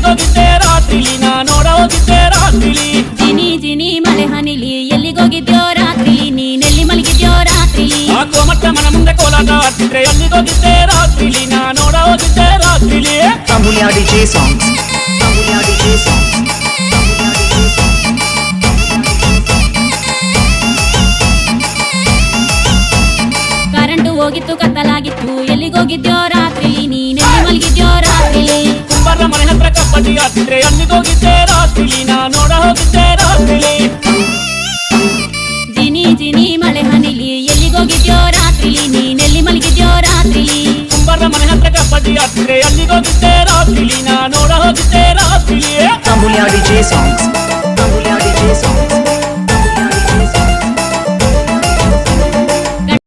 ಎಲ್ಲಿಗೋಗಿದ್ದೆ ರಾತ್ರಿಲಿ ನಾ ನೋಡ ಹೋಗಿದ್ದೆ ರಾತ್ರಿಲಿ ಜಿನಿ ಜಿನಿ ಮಳೆ ಹನಿಲಿ ಎಲ್ಲಿಗೋಗಿದ್ಯೋ ರಾತ್ರಿಲಿ ನೀನೆಲ್ಲಿ ಮಲಗಿದ್ಯೋ ರಾತ್ರಿಲಿ ಆ ಕೋಮಟ್ಟ ಮನ ಮುಂದೆ ಕೋಲಾಟ ಆಡ್ತಿದ್ರೆ ಎಲ್ಲಿಗೋಗಿದ್ದೆ ರಾತ್ರಿಲಿ ನಾ ನೋಡ ಹೋಗಿದ್ದೆ ರಾತ್ರಿಲಿ Amulya DJ songs. Amulya DJ songs. Current ಹೋಗಿತ್ತು ಕತ್ತಲಾಗಿತ್ತು ಎಲ್ಲಿಗೋಗಿದ್ಯೋ ರಾತ್ರಿಲಿ ನೀನೆಲ್ಲಿ ಮಲಗಿದ್ಯೋ ರಾತ್ರಿಲಿ ಕುಂಬಾರ ಮನೆ ಹತ್ರ ಕಬಡ್ಡಿ ಆಡ್ತಿದ್ರೆ ಎಲ್ಲಿಗೋಗಿದ್ದೆ ರಾತ್ರಿಲಿ ನಾ ನೋಡ ಹೋಗಿದ್ದೆ ರಾತ್ರಿಲಿ ಜಿನಿ ಜಿನಿ ಮಳೆ ಹನಿಲಿ ಎಲ್ಲಿಗೋಗಿದ್ಯೋ ರಾತ್ರಿಲಿ ನೀನೆಲ್ಲಿ ಮಲಗಿದ್ಯೋ ರಾತ್ರಿಲಿ ಕುಂಬಾರ ಮನೆ ಹತ್ರ ಕಬಡ್ಡಿ ಆಡ್ತಿದ್ರೆ ಎಲ್ಲಿಗೋಗಿದ್ದೆ ರಾತ್ರಿಲಿ ನಾ ನೋಡ ಹೋಗಿದ್ದೆ ರಾತ್ರಿಲಿ Amulya DJ songs.